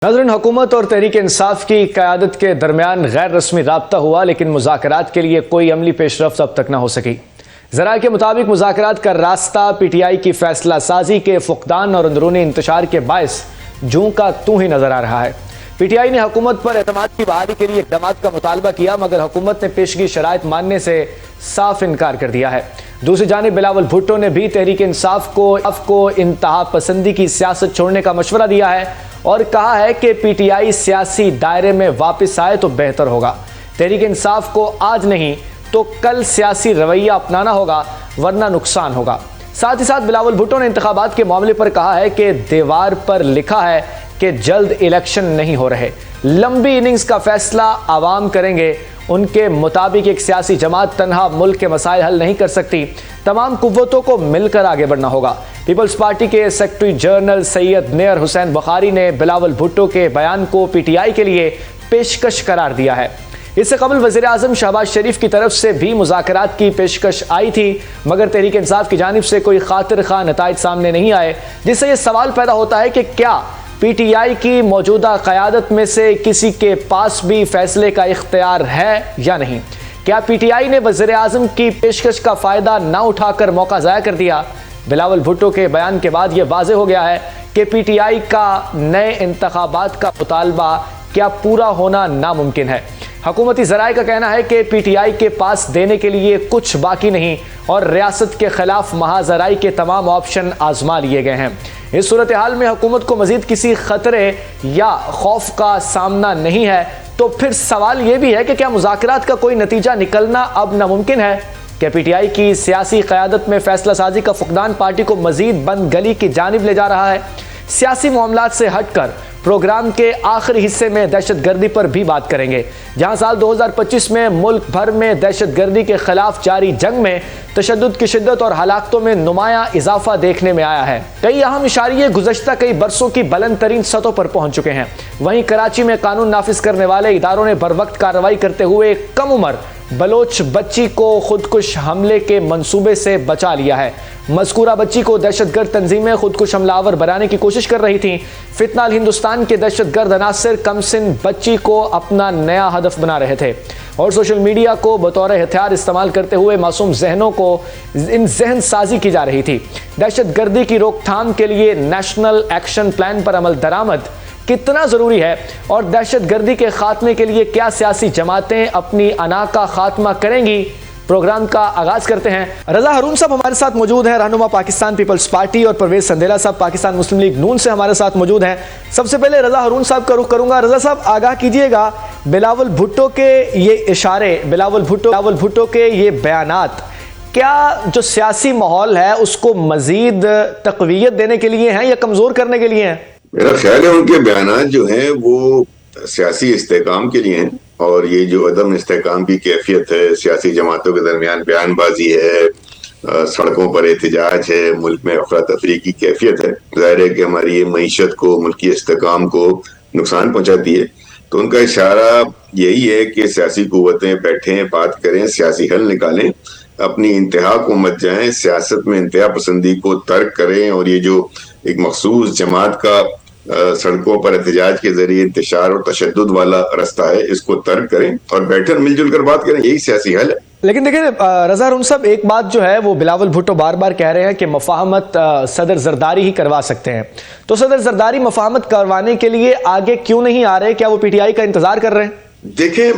नाज़रीन, हुकूमत और तहरीक इंसाफ की क़यादत के दरमियान गैर रस्मी राब्ता हुआ, लेकिन मुज़ाकरात के लिए कोई अमली पेशरफ्त अब तक न हो सकी। ज़राए के मुताबिक मुज़ाकरात का रास्ता पीटीआई की फैसला साजी के फुक़दान और अंदरूनी इंतशार के बायस जूं का तूं ही नजर आ रहा है। पीटीआई ने हुकूमत पर एतमाद की बहाली के लिए इक़दामात का मुतालबा किया, मगर हुकूमत ने पेशगी शराइत मानने से साफ इनकार कर दिया है। दूसरी जानिब बिलावल भुट्टो ने भी तहरीक इंसाफ को इंतहा पसंदी की सियासत छोड़ने का मशवरा दिया है और कहा है कि पीटीआई सियासी दायरे में वापस आए तो बेहतर होगा। तहरीक इंसाफ को आज नहीं तो कल सियासी रवैया अपनाना होगा, वरना नुकसान होगा। साथ ही साथ बिलावल भुट्टो ने इंतखाबात के मामले पर कहा है कि दीवार पर लिखा है कि जल्द इलेक्शन नहीं हो रहे, लंबी इनिंग्स का फैसला आवाम करेंगे। उनके मुताबिक एक सियासी जमात तन्हा मुल्क के मसाइल हल नहीं कर सकती, तमाम कुव्वतों को मिलकर आगे बढ़ना होगा। पीपल्स पार्टी के सेक्रेटरी जनरल सैयद नेर हुसैन बुखारी ने बिलावल भुट्टो के बयान को पीटीआई के लिए पेशकश करार दिया है। इससे कबल वज़ीर आज़म शहबाज शरीफ की तरफ से भी मुज़ाकरात की पेशकश आई थी, मगर तहरीक इंसाफ की जानिब से कोई खातिर खा नताइज सामने नहीं आए, जिससे यह सवाल पैदा होता है कि क्या पीटीआई की मौजूदा क़यादत में से किसी के पास भी फैसले का इख्तियार है या नहीं। क्या पीटीआई ने वज़ीर आज़म की पेशकश का फ़ायदा ना उठाकर मौका ज़ाया कर दिया? बिलावल भुट्टो के बयान के बाद यह वाज़ेह हो गया है कि पीटीआई का नए इंतखाबात का मुतालबा क्या पूरा होना नामुमकिन है। हुकूमती ज़राए का कहना है कि पीटीआई के पास देने के लिए कुछ बाकी नहीं और रियासत के खिलाफ महाज़राई के तमाम ऑप्शन आजमा लिए गए हैं। इस सूरत हाल में हुकूमत को मजीद किसी खतरे या खौफ का सामना नहीं है, तो फिर सवाल यह भी है कि क्या मुज़ाकरात का कोई नतीजा निकलना अब नामुमकिन है? क्या पीटीआई की सियासी क़यादत में फैसला साजी का फुक़दान पार्टी को मजीद बंद गली की जानिब ले जा रहा है? सियासी मामलात से हटकर प्रोग्राम के आखिरी हिस्से में दहशतगर्दी पर भी बात करेंगे, जहां साल 2025 में मुल्क भर में दहशतगर्दी के खिलाफ जारी जंग में तशद्दुद की शिद्दत और हलाकतों में नुमाया इजाफा देखने में आया है। कई अहम इशारे गुज़श्ता कई बरसों की बुलंद तरीन सतहों पर पहुंच चुके हैं। वहीं कराची में कानून नाफिज करने वाले इदारों ने बरवक्त कार्रवाई करते हुए कम उम्र बलोच बच्ची को खुदकुश हमले के मंसूबे से बचा लिया है। मज़कूरा बच्ची को दहशतगर्द तंजीमें खुदकुश हमलावर बनाने की कोशिश कर रही थीं। फितनाल हिंदुस्तान के दहशतगर्द अनासर कमसिन बच्ची को अपना नया हदफ बना रहे थे और सोशल मीडिया को बतौर हथियार इस्तेमाल करते हुए मासूम जहनों को इन जहन साजी की जा रही थी। दहशतगर्दी की रोकथाम के लिए नेशनल एक्शन प्लान पर अमल दरामद कितना ज़रूरी है और दहशतगर्दी के खात्मे के लिए क्या सियासी जमातें अपनी अना का खात्मा करेंगी? प्रोग्राम का आगाज करते हैं। रजा हारून साहब हमारे साथ मौजूद हैं, रहनुमा पाकिस्तान पीपल्स पार्टी, और परवेज संदेला साहब पाकिस्तान मुस्लिम लीग नून से हमारे साथ मौजूद हैं। सबसे पहले रजा हारून साहब का रुख करूंगा। रजा साहब, आगाह कीजिएगा, बिलावल भुट्टो के ये इशारे, बिलावल भुट्टो के ये बयानात क्या जो सियासी माहौल है उसको मजीद तक़वियत देने के लिए हैं या कमजोर करने के लिए हैं? मेरा ख्याल है उनके बयानात जो हैं वो सियासी इस्तेकाम के लिए हैं, और ये जो अदम इस्तेकाम की कैफियत है, सियासी जमातों के दरमियान बयानबाजी है, सड़कों पर एहतजाज है, मुल्क में अफरा तफरी की कैफियत है, ज़ाहिर है कि हमारी ये मईशत को, मुल्की इस्तेकाम को नुकसान पहुंचाती है। तो उनका इशारा यही है कि सियासी कुव्वतें बैठें, बात करें, सियासी हल निकालें, अपनी इंतहा को मत जाएं, सियासत में इंतहा पसंदी को तर्क करें, और ये जो एक मखसूस जमात का सड़कों पर एहतजाज के जरिए इंतशार और तशद्दुद वाला रास्ता है, इसको तर्क करें और बैठकर मिलजुल कर बात करें, यही सियासी हल है। लेकिन देखिए रजा हारून साहब, एक बात जो है वो बिलावल भुट्टो बार बार कह रहे हैं कि मफाहमत सदर जरदारी ही करवा सकते हैं, तो सदर जरदारी मफाहमत करवाने के लिए आगे क्यों नहीं आ रहे? क्या वो पीटीआई का इंतजार कर रहे हैं? देखें,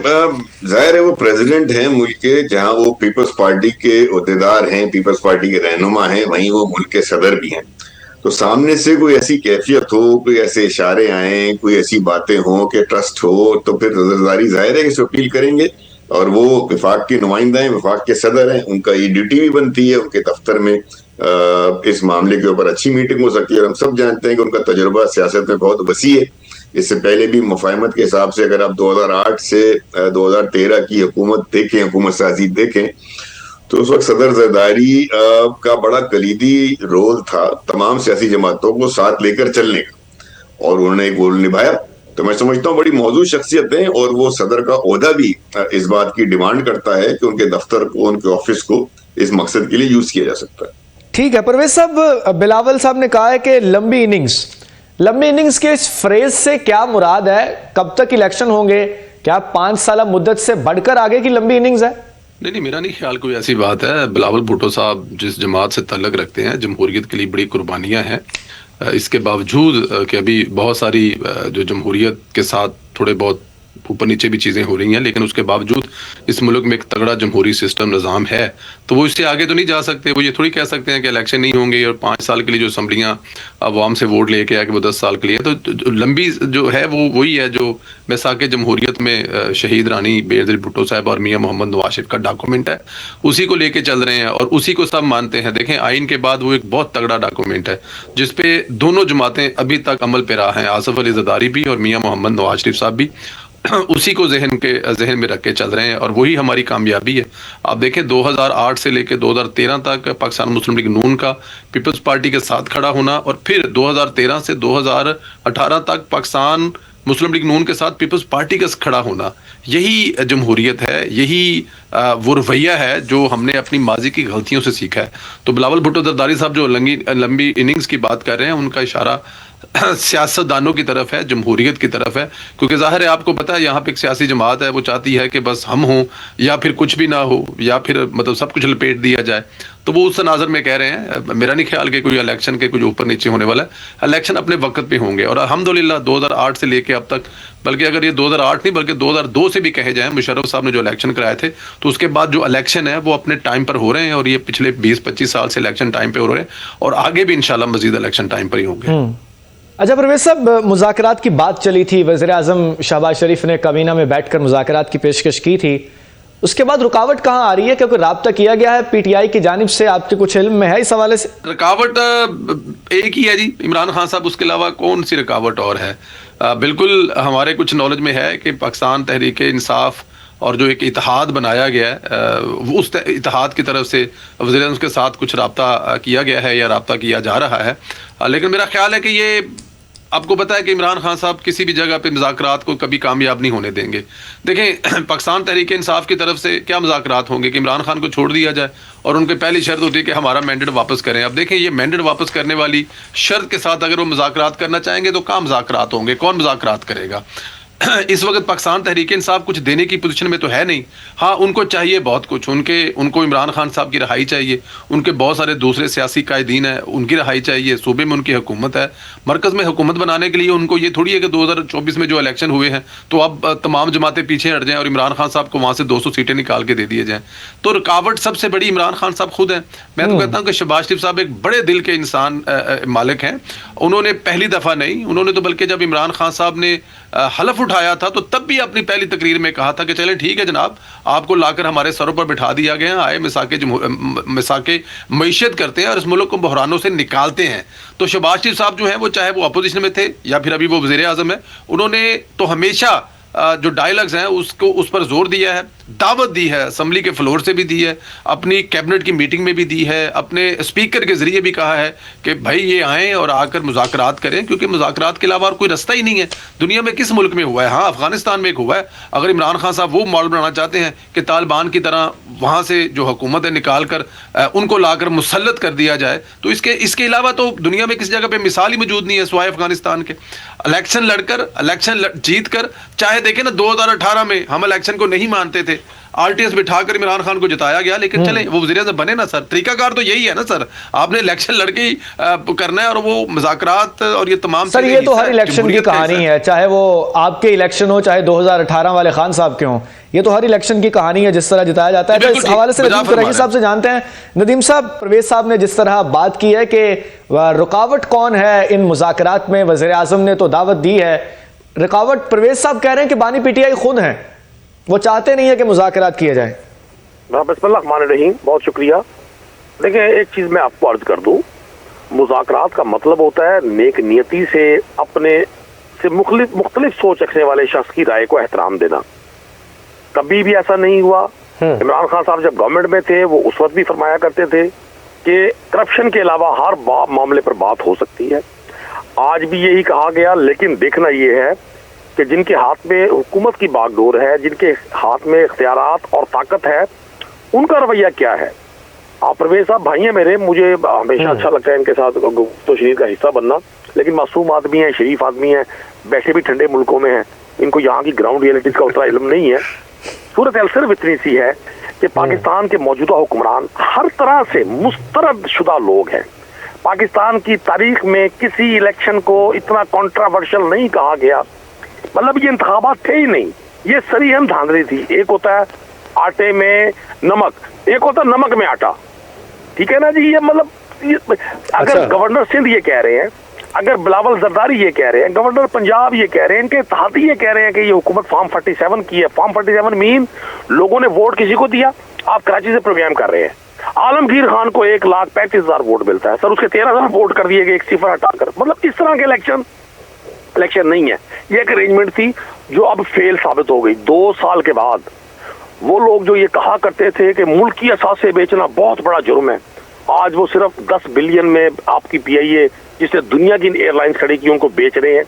जाहिर है वो प्रेसिडेंट हैं मुल्क के, जहां वो पीपल्स पार्टी के ओहदेदार हैं, पीपल्स पार्टी के रहनुमा हैं, वहीं वो मुल्क के सदर भी हैं। तो सामने से कोई ऐसी कैफियत हो, कोई ऐसे इशारे आए, कोई ऐसी बातें हो कि ट्रस्ट हो, तो फिर सदरदारी जाहिर है कि अपील करेंगे, और वो वफाक के नुमाइंदा हैं, वफाक के सदर हैं, उनका ये ड्यूटी भी बनती है उनके दफ्तर में इस मामले के ऊपर अच्छी मीटिंग हो सकती है। और हम सब जानते हैं कि उनका तजुर्बा सियासत में बहुत वसी है। इससे पहले भी मुफाहमत के हिसाब से अगर आप 2008 से 2013 की हुकूमत देखें, हुकूमत साजी देखें, तो उस वक्त सदर जरदारी का बड़ा कलीदी रोल था तमाम सियासी जमातों को साथ लेकर चलने का, और उन्होंने एक रोल निभाया। तो मैं समझता हूँ बड़ी मौजूद शख्सियत है, और वो सदर का ओहदा भी इस बात की डिमांड करता है कि उनके दफ्तर को, उनके ऑफिस को इस मकसद के लिए यूज किया जा सकता है। ठीक है परवेज साहब, बिलावल साहब ने कहा है कि लंबी इनिंग्स लंबी इनिंग्स के इस फ्रेज से क्या मुराद है? कब तक इलेक्शन होंगे? क्या 5 साल मुद्दत से बढ़कर आगे की लंबी इनिंग्स है? नहीं, मेरा नहीं ख्याल कोई ऐसी बात है। बिलावल भुट्टो साहब जिस जमात से ताल्लुक रखते हैं, जमहूरियत के लिए बड़ी कुर्बानियां हैं। इसके बावजूद कि अभी बहुत सारी जो जमहूरियत के साथ थोड़े बहुत ऊपर नीचे भी चीज़ें हो रही हैं, लेकिन उसके बावजूद इस मुल्क में एक तगड़ा जमहूरी सिस्टम निज़ाम है, तो वो इससे आगे तो नहीं जा सकते। वो ये थोड़ी कह सकते हैं कि इलेक्शन नहीं होंगे और 5 साल के लिए जो असम्बलियाँ अवाम से वोट लेके आके वो 10 साल के लिए। तो लंबी जो है वो वही है जो मिसाक जमहूरियत में शहीद रानी बेनज़ीर भुट्टो साहब और मियाँ मोहम्मद नवाज शरीफ का डॉक्यूमेंट है, उसी को लेके चल रहे हैं और उसी को सब मानते हैं। देखें, आइन के बाद वो एक बहुत तगड़ा डॉक्यूमेंट है जिसपे दोनों जमातें अभी तक अमल पे रहा हैं, आसिफ अली ज़रदारी भी और मियाँ मोहम्मद नवाज शरीफ साहब भी उसी को जहन में रख के चल रहे हैं और वही हमारी कामयाबी है। आप देखें 2008 से लेकर 2013 तक पाकिस्तान मुस्लिम लीग नून का पीपल्स पार्टी के साथ खड़ा होना और फिर 2013 से 2018 तक पाकिस्तान मुस्लिम लीग नून के साथ पीपल्स पार्टी का खड़ा होना, यही जमहूरियत है, यही वो रवैया है जो हमने अपनी माजी की गलतियों से सीखा है। तो बिलावल भुट्टो ज़रदारी साहब जो लंबी इनिंग्स की बात कर रहे हैं, उनका इशारा सियासतदानों की तरफ है, जमहूरियत की तरफ है, क्योंकि ज़ाहिर है आपको पता है यहाँ पे एक सियासी जमात है, वो चाहती है कि बस हम हों या फिर कुछ भी ना हो या फिर मतलब सब कुछ लपेट दिया जाए। तो वो उस तनाज़र में कह रहे हैं। मेरा नहीं ख्याल कि कोई इलेक्शन के कुछ ऊपर नीचे होने वाला है। इलेक्शन अपने वक्त पे होंगे और अल्हम्दुलिल्लाह 2008 से लेके अब तक, बल्कि अगर ये 2008 नहीं बल्कि 2002 से भी कहे जाए, मुशर्रफ साहब ने जो इलेक्शन कराए थे, तो उसके बाद जो इलेक्शन है वो अपने टाइम पर हो रहे हैं और ये पिछले 20-25 साल से इलेक्शन टाइम पे हो रहे हैं और आगे भी इंशाल्लाह मजीद इलेक्शन टाइम पर ही होंगे। अच्छा परवेज साहब, मुज़ाकरात की बात चली थी, वज़ीर आज़म शहबाज शरीफ ने काबीना में बैठकर मुज़ाकरात की पेशकश की थी, उसके बाद रुकावट कहाँ आ रही है? क्योंकि राब्ता किया गया है पीटीआई की जानिब से, आपके कुछ इल्म में है इस हवाले से? रुकावट एक ही है जी, इमरान खान साहब, उसके अलावा कौन सी रुकावट और है? बिल्कुल हमारे कुछ नॉलेज में है कि पाकिस्तान तहरीक इंसाफ और जो एक इत्तेहाद बनाया गया है, उस इत्तेहाद की तरफ से वज़ीर आज़म के साथ कुछ राब्ता किया गया है या राब्ता किया जा रहा है। लेकिन मेरा ख्याल है कि ये, आपको पता है कि इमरान खान साहब किसी भी जगह पे मुज़ाकरात को कभी कामयाब नहीं होने देंगे। देखें, पाकिस्तान तहरीक इंसाफ की तरफ से क्या मुज़ाकरात होंगे कि इमरान खान को छोड़ दिया जाए और उनकी पहली शर्त होती है कि हमारा मैंडेट वापस करें। अब देखें, ये मैंडेट वापस करने वाली शर्त के साथ अगर वो मुज़ाकरात करना चाहेंगे तो कहाँ मुज़ाकरात होंगे, कौन मुज़ाकरात करेगा? इस वक्त पाकिस्तान तहरीक इंसाफ कुछ देने की पोजीशन में तो है नहीं। हाँ, उनको चाहिए बहुत कुछ, उनको इमरान खान साहब की रहाई चाहिए, उनके बहुत सारे दूसरे सियासी कायदीन हैं, उनकी रहाई चाहिए, सूबे में उनकी हुकूमत है। मरकज़ में हुकूमत बनाने के लिए उनको ये थोड़ी है कि 2024 में जो इलेक्शन हुए हैं तो अब तमाम जमातें पीछे हट जाएँ और इमरान खान साहब को वहाँ से 200 सीटें निकाल के दे दिए जाएँ। तो रुकावट सबसे बड़ी इमरान खान साहब खुद हैं। मैं तो कहता हूँ कि शहबाज शरीफ साहब एक बड़े दिल के इंसान मालिक हैं। उन्होंने पहली दफ़ा नहीं, उन्होंने तो बल्कि जब इमरान खान साहब ने हलफ उठाया था तो तब भी अपनी पहली तकरीर में कहा था कि चलें ठीक है जनाब, आपको लाकर हमारे सरों पर बिठा दिया गया, आए मिसाके मईशत करते हैं और इस मुल्क को बहरानों से निकालते हैं। तो शहबाज शरीफ साहब जो है वो, चाहे वो अपोजिशन में थे या फिर अभी वो वज़ीर आज़म है, उन्होंने तो हमेशा जो डायलॉग्स हैं उसको उस पर जोर दिया है, दावत दी है, असम्बली के फ्लोर से भी दी है, अपनी कैबिनेट की मीटिंग में भी दी है, अपने स्पीकर के ज़रिए भी कहा है कि भाई ये आएँ और आकर मुज़ाकरात करें, क्योंकि मुज़ाकरात के अलावा और कोई रास्ता ही नहीं है। दुनिया में किस मुल्क में हुआ है? हाँ, अफगानिस्तान में एक हुआ है। अगर इमरान खान साहब वो मॉडल बनाना चाहते हैं कि तालिबान की तरह वहाँ से जो हुकूमत है निकाल कर उनको लाकर मुसल्लत कर दिया जाए, तो इसके अलावा तो दुनिया में किसी जगह पर मिसाल ही मौजूद नहीं है सिवाय अफगानिस्तान के। इलेक्शन लड़कर, इलेक्शन जीत कर, चाहे देखें ना 2018 में हम इलेक्शन को नहीं मानते थे, आरटीएस बिठाकर इमरान खान को जिताया गया, लेकिन चले वो वज़ीर आज़म बने ना सर। तरीकाकार तो यही है ना सर, आपने इलेक्शन लड़के ही करना है और वो मुज़ाकरात और ये तमाम सर, ये तो हर इलेक्शन की कहानी है, चाहे वो आपके इलेक्शन हो चाहे 2018 वाले खान साहब के हों, ये तो हर इलेक्शन की कहानी है जिस तरह जिताया जाता है। इस हवाले से नदीम कुरैशी साहब से जानते हैं। नदीम साहब, परवेज साहब ने जिस तरह बात की है कि रुकावट कौन है इन मुज़ाकरात में, वज़ीर आज़म ने तो दावत दी है, रुकावट परवेज साहब कह रहे हैं कि बानी पीटीआई खुद हैं, वो चाहते नहीं है कि मुज़ाकरात किए जाए। बिस्मिल्लाह, बहुत शुक्रिया। देखिए, एक चीज़ मैं आपको अर्ज कर दूं, मुज़ाकरात का मतलब होता है नेक नियति से अपने से मुख्तलिफ सोच रखने वाले शख्स की राय को एहतराम देना। कभी भी ऐसा नहीं हुआ। इमरान खान साहब जब गवर्नमेंट में थे वो उस वक्त भी फरमाया करते थे कि करप्शन के अलावा हर मामले पर बात हो सकती है। आज भी यही कहा गया, लेकिन देखना ये है कि जिनके हाथ में हुकूमत की बागडोर है, जिनके हाथ में इख्तियारात और ताकत है, उनका रवैया क्या है। आप परवेज साहब भाई हैं मेरे, मुझे हमेशा अच्छा लगता है इनके साथ तो शरीर का हिस्सा बनना। لیکن मासूम आदमी हैं, शरीफ आदमी हैं, बैठे भी ठंडे मुल्कों में हैं, इनको यहाँ की ग्राउंड रियलिटीज का उतना इल्म नहीं है। सूरत हाल सिर्फ इतनी सी है कि पाकिस्तान के मौजूदा हुक्मरान हर तरह से मुस्तरद शुदा लोग हैं। पाकिस्तान की तारीख में किसी इलेक्शन को इतना कॉन्ट्रावर्शियल नहीं कहा गया, मतलब ये इंतखाबात थे ही नहीं, ये सरीहम धांधली थी। एक होता है आटे में नमक, एक होता है नमक में आटा, ठीक है ना जी। ये मतलब अगर गवर्नर सिंध ये कह रहे हैं, अगर बिलावल जरदारी ये कह रहे हैं, गवर्नर पंजाब ये कह रहे हैं, इनके इत्तेहादी ये कह रहे हैं कि ये हुकूमत फॉर्म 47 की है। फॉर्म 47 मीन लोगों ने वोट किसी को दिया, आप कराची से प्रोग्राम कर रहे हैं। आलमगीर खान को 1,35,000 वोट मिलता है, सर उसके 13,000 वोट कर दिए गए एक सिफर हटाकर। मतलब इस तरह के इलेक्शन नहीं है, ये एक अरेंजमेंट थी जो अब फेल साबित हो गई। 2 साल के बाद वो लोग जो ये कहा करते थे कि मुल्क की असासे बेचना बहुत बड़ा जुर्म है, आज वो सिर्फ 10 बिलियन में आपकी PIA जिसने दुनिया की एयरलाइंस खड़ी की उनको बेच रहे हैं।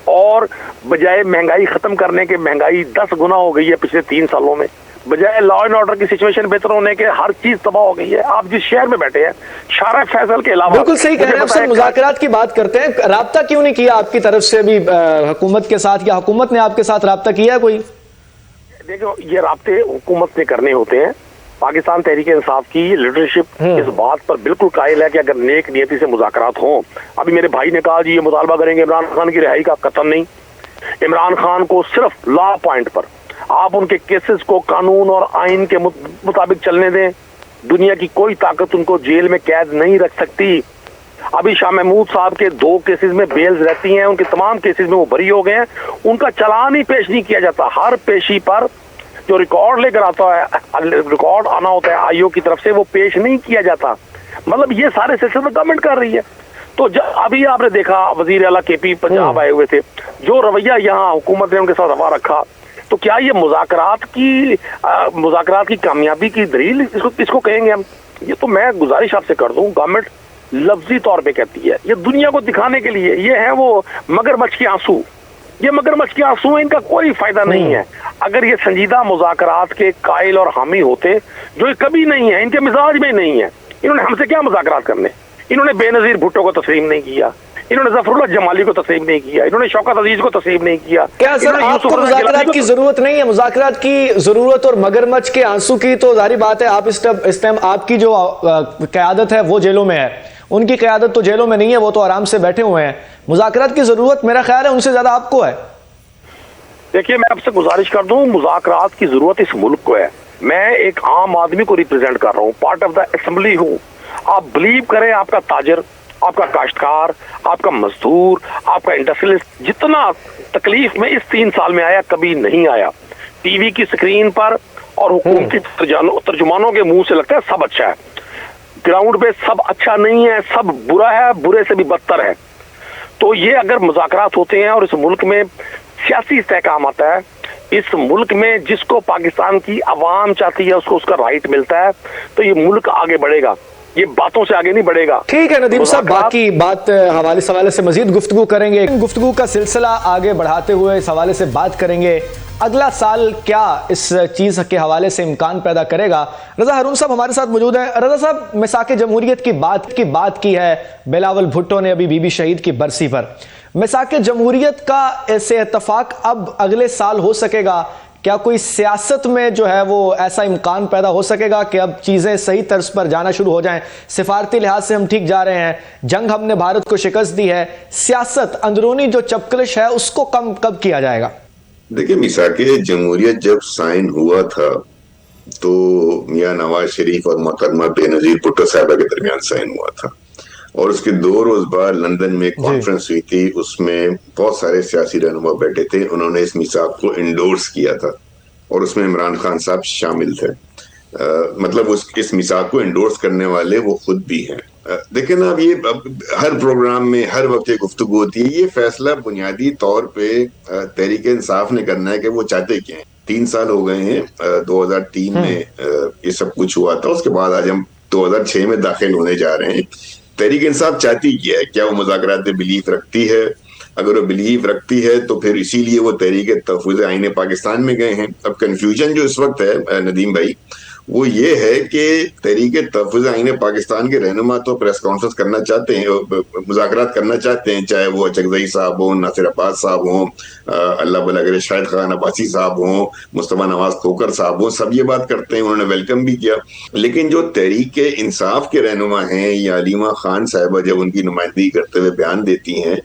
और बजाय महंगाई खत्म करने के महंगाई 10 गुना हो गई है पिछले 3 सालों में। बजाय लॉ एंड ऑर्डर की सिचुएशन बेहतर होने के हर चीज तबाह हो गई है। आप जिस शहर में बैठे हैं, शारा फैसल के अलावा, बिल्कुल सही कह रहे हैं आप सर। मुज़ाकरात की बात करते हैं, राब्ता क्यों नहीं किया आपकी तरफ से भी हुकूमत के साथ, या हुकूमत ने आपके साथ राब्ता किया कोई? देखो, ये राब्ते हुकूमत ने करने होते हैं। पाकिस्तान तहरीक इंसाफ की लीडरशिप इस बात पर बिल्कुल कायल है कि अगर नेक नियति से मुज़ाकरात हों। अभी मेरे भाई ने कहा जी ये मुतालबा करेंगे इमरान खान की रिहाई का, कतई नहीं। इमरान खान को सिर्फ लॉ पॉइंट पर आप उनके केसेस को कानून और आइन के मुताबिक चलने दें। दुनिया की कोई ताकत उनको जेल में कैद नहीं रख सकती। अभी शाह महमूद साहब के 2 केसेस में बेल्स रहती हैं, उनके तमाम केसेस में वो बरी हो गए हैं, उनका चालान ही पेश नहीं किया जाता। हर पेशी पर जो रिकॉर्ड लेकर आता है, रिकॉर्ड आना होता है IO की तरफ से, वो पेश नहीं किया जाता। मतलब ये सारे सिलसिले गवर्नमेंट कर रही है। तो अभी आपने देखा वजीर आला KP पंजाब आए हुए थे, जो रवैया यहाँ हुकूमत ने उनके साथ रवा रखा, तो क्या ये मुज़ाकरात की कामयाबी की दलील इसको कहेंगे हम? ये तो मैं गुजारिश आपसे कर दूं, गवर्नमेंट लफ्जी तौर पे कहती है, ये दुनिया को दिखाने के लिए, ये है वो मगरमच्छ के आंसू, ये मगरमच्छ के आंसू हैं, इनका कोई फायदा नहीं है। अगर ये संजीदा मुज़ाकरात के कायल और हामी होते, जो ये कभी नहीं है, इनके मिजाज में नहीं है, इन्होंने हमसे क्या मुज़ाकरात करने? इन्होंने बेनज़ीर भुट्टो को तस्लीम नहीं किया, इन्होंने जफरुल्लाह जमाली को तस्लीम नहीं किया, इन्होंने शौकत अजीज को तस्लीम नहीं किया। क्या सर आपको मुज़ाकरात की जरूरत नहीं है? मुज़ाकरात की जरूरत और मगरमच्छ के आंसू की तो जाहिर बात है, आप इस टाइम आपकी जो क़यादत है वो जेलों में है, उनकी क़यादत तो जेलों में नहीं है, वो तो आराम से बैठे हुए हैं। मुज़ाकरात की जरूरत मेरा ख्याल है उनसे ज्यादा आपको है। देखिए, मैं आपसे गुजारिश कर दूं, मुज़ाकरात की जरूरत इस मुल्क को है। मैं एक आम आदमी को रिप्रेजेंट कर रहा हूँ, पार्ट ऑफ द असेंबली हूँ। आप बिलीव करें, आपका ताजर, आपका काश्तकार, आपका मजदूर, आपका इंडस्ट्रियलिस्ट जितना तकलीफ में इस 3 साल में आया कभी नहीं आया। टीवी की स्क्रीन पर और हुकूमती तर्जुमानों के मुंह से लगता है सब अच्छा है, ग्राउंड पे सब अच्छा नहीं है, सब बुरा है, बुरे से भी बदतर है। तो ये अगर मुज़ाकरात होते हैं और इस मुल्क में सियासी इस्तेहकाम आता है, इस मुल्क में जिसको पाकिस्तान की आवाम चाहती है उसको उसका राइट मिलता है, तो ये मुल्क आगे बढ़ेगा, ये बातों से आगे नहीं बढ़ेगा। ठीक है नदीम साहब, बाकी बात हवाले से मजीद गुफ्तगू करेंगे। गुफ्तगू का सिलसिला आगे बढ़ाते हुए इस हवाले से बात करेंगे, अगला साल क्या इस चीज के हवाले से इम्कान पैदा करेगा। रजा हारून साहब हमारे साथ मौजूद हैं। रजा साहब, मिसाके जमहूरियत की बात की है बिलावल भुट्टो ने अभी बीबी शहीद की बरसी पर। मिसाके जमहूरियत का ऐसे इत्तफाक अब अगले साल हो सकेगा? क्या कोई सियासत में जो है वो ऐसा इम्कान पैदा हो सकेगा कि अब चीज़ें सही तर्ज पर जाना शुरू हो जाएं? सिफारती लिहाज से हम ठीक जा रहे हैं, जंग हमने भारत को शिकस्त दी है, सियासत अंदरूनी जो चपकलिश है उसको कम कब किया जाएगा? देखिए, मिसाके जमहूरियत जब साइन हुआ था तो मियां नवाज शरीफ और मोहतरमा बेनजीर भुट्टो साहिबा के दरमियान साइन हुआ था, और उसके 2 रोज बाद लंदन में एक कॉन्फ्रेंस हुई थी, उसमें बहुत सारे सियासी रहनुमा बैठे थे, उन्होंने इस मिसाक को इंडोर्स किया था और उसमें इमरान खान साहब शामिल थे। मतलब इस मिसाक को इंडोर्स करने वाले वो खुद भी हैं। देखिए ना, अब हर प्रोग्राम में हर वक्त ये गुफ्तगू होती है, ये फैसला बुनियादी तौर पे तहरीक इंसाफ ने करना है कि वो चाहते क्या हैं। 3 साल हो गए हैं, 2003 में ये सब कुछ हुआ था, उसके बाद आज हम 2006 में दाखिल होने जा रहे हैं। तहरीक इंसाफ चाहती क्या है? क्या वो मुज़ाकरात में बिलीव रखती है? अगर वो बिलीव रखती है तो फिर इसीलिए वो तहरीक तहफ़्फ़ुज़ आईन पाकिस्तान में गए हैं। अब कंफ्यूजन जो इस वक्त है नदीम भाई, وہ یہ ہے کہ تحریک تحفظ آئین پاکستان کے رہنما تو پریس کانفرنس کرنا چاہتے ہیں, مذاکرات کرنا چاہتے ہیں, چاہے وہ اچکزئی صاحب ہوں, ناصر عباس صاحب ہوں, اللہ بلا کرے شاہد خان عباسی صاحب ہوں, مصطفیٰ نواز کھوکر صاحب ہوں, سب یہ بات کرتے ہیں, انہوں نے ویلکم بھی کیا. لیکن جو تحریک انصاف کے رہنما ہیں یا علیمہ خان صاحبہ جب ان کی نمائندگی کرتے ہوئے بیان دیتی ہیں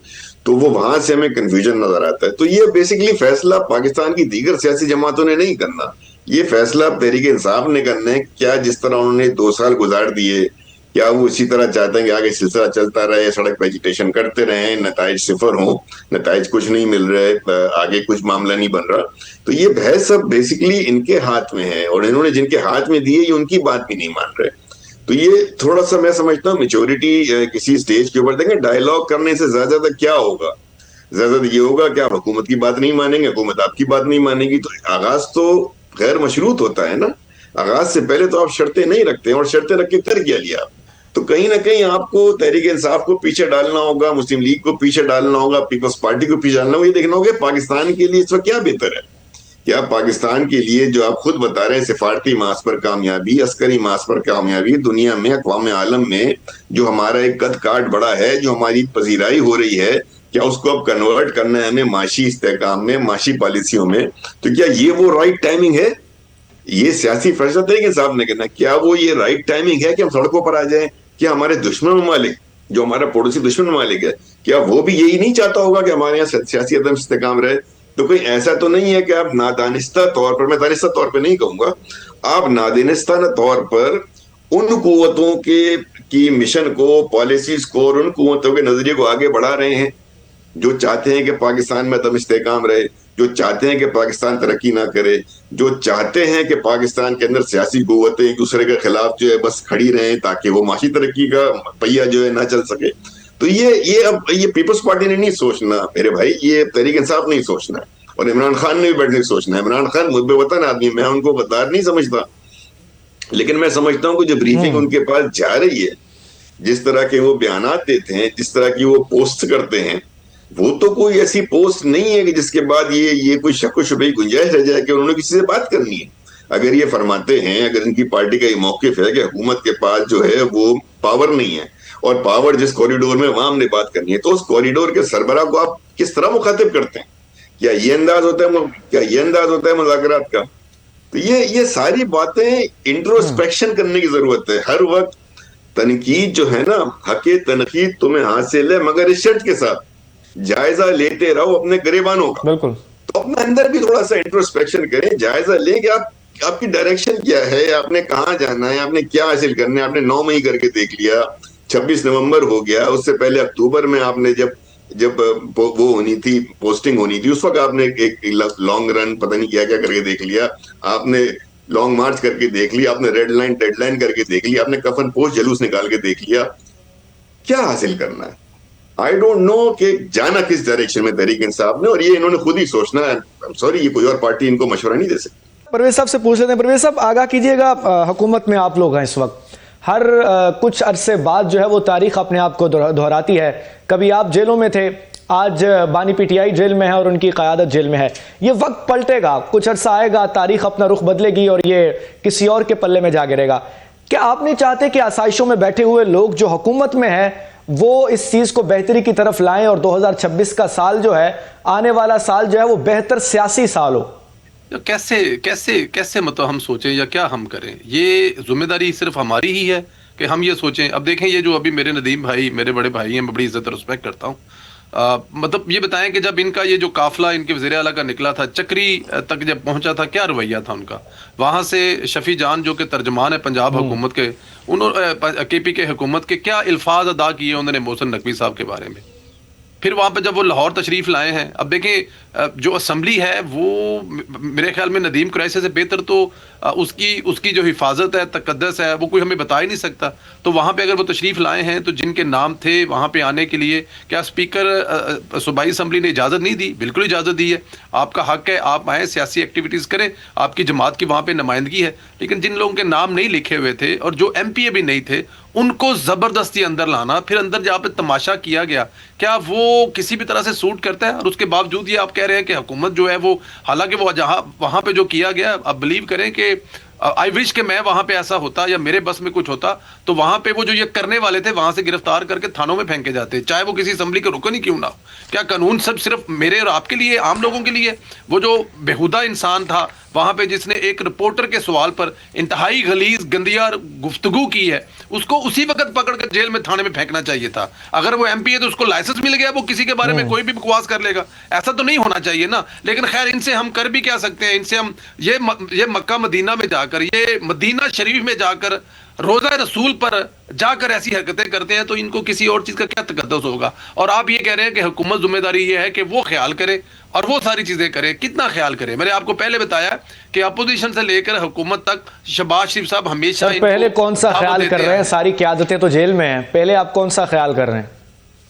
تو وہ وہاں سے ہمیں کنفیوژن نظر آتا ہے. تو یہ بیسیکلی فیصلہ پاکستان کی دیگر سیاسی جماعتوں نے نہیں کرنا, یہ فیصلہ تحریک انصاف نے کرنا ہے. کیا جس طرح انہوں نے 2 سال گزار دیے, کیا وہ اسی طرح چاہتے ہیں کہ آگے سلسلہ چلتا رہے, سڑک پہ ایجیٹیشن کرتے رہیں, نتائج صفر ہوں, نتائج کچھ نہیں مل رہے, آگے کچھ معاملہ نہیں بن رہا؟ تو یہ بحث سب بیسیکلی ان کے ہاتھ میں ہے, اور انہوں نے جن کے ہاتھ میں دیے یہ ان کی بات بھی نہیں مان رہے. تو یہ تھوڑا سا میں سمجھتا ہوں میچورٹی کسی سٹیج کے اوپر, دیکھیں ڈائیلاگ کرنے سے زیادہ کیا ہوگا, زیادہ یہ ہوگا کہ آپ حکومت کی بات نہیں مانیں گے, حکومت آپ کی بات نہیں مانے گی. تو آغاز تو غیر مشروط ہوتا ہے نا, آغاز سے پہلے تو آپ شرطیں نہیں رکھتے ہیں, اور شرطیں رکھ کے کر کیا لیا آپ. تو کہیں نہ کہیں آپ کو تحریک انصاف کو پیچھے ڈالنا ہوگا, مسلم لیگ کو پیچھے ڈالنا ہوگا, پیپلز پارٹی کو پیچھے ڈالنا ہوگا. یہ دیکھنا ہوگا پاکستان کے لیے اس وقت کیا بہتر ہے. کیا پاکستان کے لیے جو آپ خود بتا رہے ہیں سفارتی ماس پر کامیابی, عسکری ماس پر کامیابی, دنیا میں اقوام عالم میں جو ہمارا ایک قد کاٹ بڑا ہے, جو ہماری پذیرائی ہو رہی ہے, کیا اس کو اب کنورٹ کرنا ہے ہمیں معاشی استحکام میں, معاشی پالیسیوں میں؟ تو کیا یہ وہ رائٹ ٹائمنگ ہے؟ یہ سیاسی فیصلہ تحریک انصاف نے کرنا. کیا وہ یہ رائٹ ٹائمنگ ہے کہ ہم سڑکوں پر آ جائیں؟ کیا ہمارے دشمن ممالک, جو ہمارا پڑوسی دشمن ممالک ہے, کیا وہ بھی یہی نہیں چاہتا ہوگا کہ ہمارے یہاں سیاسی عدم استحکام رہے؟ تو کوئی ایسا تو نہیں ہے کہ آپ نادانستہ طور پر, میں دانستہ طور پہ نہیں کہوں گا, آپ نادانستہ طور پر ان قوتوں کی مشن کو, پالیسیز کو, اور ان قوتوں کے نظریے کو آگے بڑھا رہے ہیں جو چاہتے ہیں کہ پاکستان میں عدم استحکام رہے, جو چاہتے ہیں کہ پاکستان ترقی نہ کرے, جو چاہتے ہیں کہ پاکستان کے اندر سیاسی قوتیں ایک دوسرے کے خلاف جو ہے بس کھڑی رہیں تاکہ وہ معاشی ترقی کا پہیہ جو ہے نہ چل سکے. تو یہ پیپلز پارٹی نے نہیں سوچنا میرے بھائی, یہ تحریک انصاف نہیں سوچنا, اور عمران خان نے بھی بیٹھنے کی سوچنا ہے. عمران خان مجھ پہ وطن آدمی, میں ان کو غدار نہیں سمجھتا, لیکن میں سمجھتا ہوں کہ جو بریفنگ ان کے پاس جا رہی ہے, جس طرح کے وہ بیانات دیتے ہیں, جس طرح کی وہ پوسٹ کرتے ہیں, وہ تو کوئی ایسی پوسٹ نہیں ہے کہ جس کے بعد یہ کوئی شک و شبہ گنجائش رہ جائے کہ انہوں نے کسی سے بات کرنی ہے. اگر یہ فرماتے ہیں, اگر ان کی پارٹی کا یہ موقف ہے کہ حکومت کے پاس جو ہے وہ پاور نہیں ہے, اور پاور جس کوریڈور میں وہاں ہم نے بات کرنی ہے, تو اس کوریڈور کے سربراہ کو آپ کس طرح مخاطب کرتے ہیں؟ کیا یہ انداز ہوتا ہے مذاکرات کا؟ تو یہ ساری باتیں انٹروسپیکشن کرنے کی ضرورت ہے. ہر وقت تنقید جو ہے نا, حق تنقید تمہیں حاصل ہے, مگر اس شرط کے ساتھ جائزہ لیتے رہو اپنے گریبانوں کا. بالکل. تو اپنے اندر بھی تھوڑا سا انٹروسپیکشن کریں, جائزہ لیں کہ آپ کی ڈائریکشن کیا ہے, آپ نے کہاں جانا ہے, آپ نے کیا حاصل کرنا ہے. آپ نے 9 مئی کر کے دیکھ لیا, 26 نومبر ہو گیا, اس سے پہلے اکتوبر میں آپ نے جب وہ ہونی تھی, پوسٹنگ ہونی تھی, اس وقت آپ نے ایک لانگ رن پتہ نہیں کیا کر کے دیکھ لیا, آپ نے لانگ مارچ کر کے دیکھ لیا, آپ نے ریڈ لائن کر کے دیکھ لیا, آپ نے کفن پوش جلوس نکال کے دیکھ لیا. کیا حاصل کرنا ہے؟ آئی ڈونٹ نو کہ جانا کس ڈائریکشن میں تحریک انصاف نے, اور یہ انہوں نے خود ہی سوچنا ہے. سوری, یہ کوئی اور پارٹی ان کو مشورہ نہیں دے سکتی. پرویز صاحب سے پوچھ لیتے ہیں. پرویز صاحب آگاہ کیجئے گا, حکومت میں آپ لوگ ہیں اس وقت, ہر کچھ عرصے بعد جو ہے وہ تاریخ اپنے آپ کو دہراتی ہے. کبھی آپ جیلوں میں تھے, آج بانی پی ٹی آئی جیل میں ہے اور ان کی قیادت جیل میں ہے. یہ وقت پلٹے گا, کچھ عرصہ آئے گا, تاریخ اپنا رخ بدلے گی اور یہ کسی اور کے پلے میں جا گرے گا. کیا آپ نہیں چاہتے کہ آسائشوں میں بیٹھے ہوئے لوگ جو حکومت میں ہیں وہ اس چیز کو بہتری کی طرف لائیں, اور 2026 کا سال جو ہے, آنے والا سال جو ہے, وہ بہتر سیاسی سال ہو؟ کیسے مطلب ہم سوچیں یا کیا ہم کریں؟ یہ ذمہ داری صرف ہماری ہی ہے کہ ہم یہ سوچیں. اب دیکھیں, یہ جو ابھی میرے ندیم بھائی, میرے بڑے بھائی ہیں, میں بڑی عزت اور رسپیکٹ کرتا ہوں, مطلب یہ بتائیں کہ جب ان کا یہ جو قافلہ ان کے وزیر اعلیٰ کا نکلا تھا, چکری تک جب پہنچا تھا, کیا رویہ تھا ان کا؟ وہاں سے شفیع جان جو کہ ترجمان ہے پنجاب حکومت کے, انہوں کے پی کے حکومت کے, کیا الفاظ ادا کیے انہوں نے محسن نقوی صاحب کے بارے میں. پھر وہاں پہ جب وہ لاہور تشریف لائے ہیں, اب دیکھیں جو اسمبلی ہے وہ میرے خیال میں ندیم قریشی سے بہتر تو اس کی جو حفاظت ہے, تقدس ہے, وہ کوئی ہمیں بتا ہی نہیں سکتا. تو وہاں پہ اگر وہ تشریف لائے ہیں تو جن کے نام تھے وہاں پہ آنے کے لیے, کیا اسپیکر صوبائی اسمبلی نے اجازت نہیں دی؟ بالکل اجازت دی ہے, آپ کا حق ہے, آپ آئیں, سیاسی ایکٹیویٹیز کریں, آپ کی جماعت کی وہاں پہ نمائندگی ہے. لیکن جن لوگوں کے نام نہیں لکھے ہوئے تھے اور جو ایم پی اے بھی نہیں تھے, ان کو زبردستی اندر لانا, پھر اندر جہاں پہ تماشا کیا گیا, کیا وہ کسی بھی طرح سے سوٹ کرتا ہے؟ اور اس کے باوجود یہ آپ کہہ رہے ہیں کہ حکومت جو ہے وہ, حالانکہ وہ جہاں وہاں پہ جو کیا گیا, آپ بلیو کریں کہ آئی وش کہ میں وہاں پہ ایسا ہوتا یا میرے بس میں کچھ ہوتا تو وہاں پہ وہ جو یہ کرنے والے تھے وہاں سے گرفتار کر کے تھانوں میں پھینکے جاتے, چاہے وہ کسی اسمبلی کے رکن ہی کیوں نہ ہو. کیا قانون سب صرف میرے اور آپ کے لیے, عام لوگوں کے لیے؟ وہ جو بےہودہ انسان تھا وہاں پہ جس نے ایک رپورٹر کے سوال پر انتہائی غلیظ گندیا گفتگو کی ہے, اس کو اسی وقت پکڑ کر جیل میں تھانے میں پھینکنا چاہیے تھا. اگر وہ ایم پی ہے تو اس کو لائسنس مل گیا, وہ کسی کے بارے میں کوئی بھی بکواس کر لے گا. ایسا تو نہیں ہونا چاہیے نا. لیکن خیر, ان سے ہم کر بھی کیا سکتے ہیں؟ ان سے ہم یہ مکہ مدینہ میں جا کر, یہ مدینہ شریف میں جا کر, روزہ رسول پر جا کر ایسی حرکتیں کرتے ہیں تو ان کو کسی اور چیز کا کیا تقدس ہوگا؟ اور آپ یہ کہہ رہے ہیں کہ حکومت ذمہ داری یہ ہے کہ وہ خیال کرے اور وہ ساری چیزیں کرے. کتنا خیال کرے؟ میں نے آپ کو پہلے بتایا کہ اپوزیشن سے لے کر حکومت تک شہباز شریف صاحب ہمیشہ پہلے کون سا خیال کر رہے ہیں؟ ساری قیادتیں تو جیل میں ہیں, پہلے آپ کون سا خیال کر رہے ہیں؟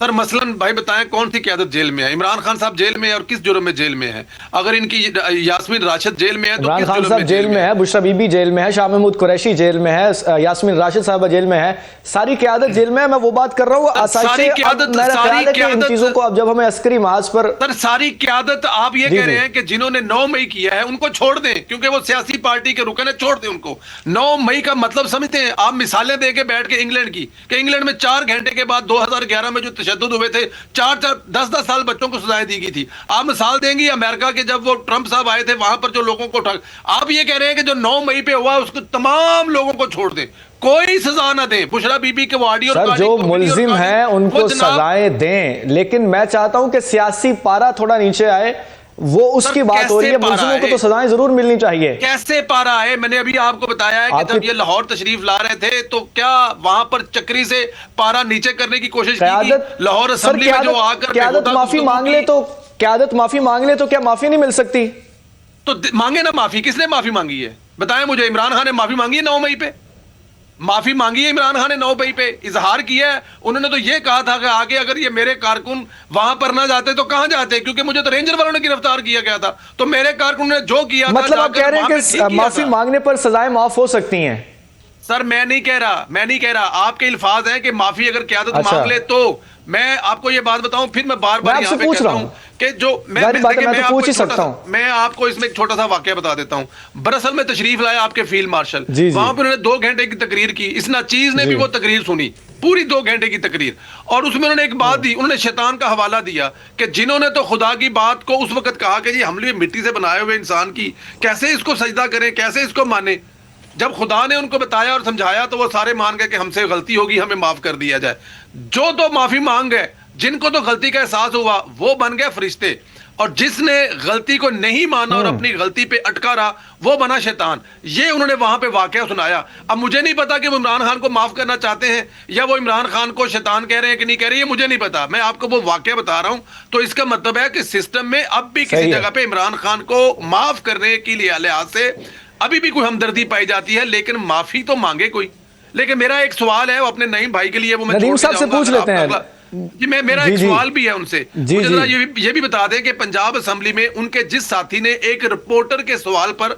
سر مثلاً بھائی بتائیں کون سی قیادت جیل میں ہے؟ عمران خان صاحب جیل میں ہے اور کس جرم میں جیل میں ہے؟ اگر ان کی یاسمین راشد جیل میں ہے تو عمران خان صاحب جیل میں ہے, بشرا بی بی جیل میں ہے, شاہ محمود قریشی جیل میں ہے, یاسمین راشد صاحبہ جیل میں ہے, ساری قیادت جیل میں ہے. میں وہ بات کر رہا ہوں ان چیزوں کو اب جب ہمیں عسکری محاذ پر سر ساری قیادت آپ یہ کہہ رہے ہیں کہ جنہوں نے 9 مئی کیا ہے ان کو چھوڑ دیں کیونکہ وہ سیاسی پارٹی کے رکن ہے, چھوڑ دیں ان کو. 9 مئی کا مطلب سمجھتے ہیں آپ؟ مثالیں دے کے بیٹھ کے انگلینڈ کی, کہ انگلینڈ میں 4 گھنٹے کے بعد 2011 میں جو تشدد ہوئے تھے 10 سال بچوں کو سزائیں دی گئی تھی. آپ مثال دیں گی امریکہ کے جب وہ ٹرمپ صاحب آئے تھے وہاں پر جو لوگوں کو آپ یہ کہہ رہے ہیں کہ جو 9 مئی پہ ہوا اس کو تمام لوگوں کو چھوڑ دیں, کوئی سزا نہ دیں. بشرا بی بی کے وہ آڈیو سر جو ملزم ہیں ان کو سزائیں دیں, لیکن میں چاہتا ہوں کہ سیاسی پارا تھوڑا نیچے آئے. وہ اس کی بات ہو رہی ہے, ملزموں کو تو سزائیں ضرور ملنی چاہیے. کیسے پارا ہے؟ میں نے ابھی آپ کو بتایا ہے کہ جب یہ لاہور تشریف لا رہے تھے تو کیا وہاں پر چکری سے پارا نیچے کرنے کی کوشش کی؟ لاہور اسمبلی میں جو آ کر قیادت معافی مانگ لے تو کیا معافی نہیں مل سکتی؟ تو مانگے نا معافی. کس نے معافی مانگی ہے بتائیں مجھے؟ عمران خان نے معافی مانگی ہے 9 مئی پہ؟ معافی مانگی ہے عمران خان نے 9 مئی پہ؟ اظہار کیا ہے انہوں نے تو یہ کہا تھا کہ آگے اگر یہ میرے کارکن وہاں پر نہ جاتے تو کہاں جاتے, کیونکہ مجھے تو رینجر والوں نے گرفتار کیا گیا تھا. تو میرے کارکن نے جو کیا تھا, مطلب آپ کہہ رہے ہیں کہ معافی مانگنے پر سزائیں معاف ہو سکتی ہیں؟ سر میں نہیں کہہ رہا, آپ کے الفاظ ہیں کہ معافی اگر قیادت مانگ لے تو. میں آپ کو یہ بات بتاؤں, پھر میں بار بار یہاں پہ کہتا ہوں کہ جو میں آپ کو اس میں ایک چھوٹا سا واقعہ بتا دیتا ہوں. براصل میں تشریف لائے آپ کے فیلڈ مارشل, وہاں پہ انہوں نے 2 گھنٹے کی تقریر کی. اس ناچیز نے بھی وہ تقریر سنی, پوری 2 گھنٹے کی تقریر, اور اس میں انہوں نے ایک بات دی, انہوں نے شیطان کا حوالہ دیا کہ جنہوں نے تو خدا کی بات کو اس وقت کہا کہ جی ہم نے مٹی سے بنائے ہوئے انسان کی کیسے اس کو سجدہ کریں, کیسے اس کو مانیں. جب خدا نے ان کو بتایا اور سمجھایا تو وہ سارے مان گئے کہ ہم سے غلطی ہوگی, ہمیں معاف کر دیا جائے. جو تو معافی مانگ گئے, جن کو تو غلطی کا احساس ہوا وہ بن گئے فرشتے, اور جس نے غلطی کو نہیں مانا اور اپنی غلطی پہ اٹکا رہا وہ بنا شیطان. یہ انہوں نے وہاں پہ واقعہ سنایا. اب مجھے نہیں پتا کہ وہ عمران خان کو معاف کرنا چاہتے ہیں یا وہ عمران خان کو شیطان کہہ رہے ہیں کہ نہیں کہہ رہے, یہ مجھے نہیں پتا. میں آپ کو وہ واقعہ بتا رہا ہوں. تو اس کا مطلب ہے کہ سسٹم میں اب بھی کسی جگہ پہ عمران خان کو معاف کرنے کی لحاظ سے ابھی بھی کوئی ہمدردی پائی جاتی ہے, لیکن معافی تو مانگے کوئی. لیکن میرا ایک سوال ہے وہ اپنے نعیم بھائی کے لیے, وہ میں ندیم صاحب سے پوچھ لیتے ہیں. جی میرا ایک سوال بھی ہے ان سے, مجھے ذرا یہ بھی بتا دیں کہ پنجاب اسمبلی میں ان کے جس ساتھی نے ایک رپورٹر کے سوال پر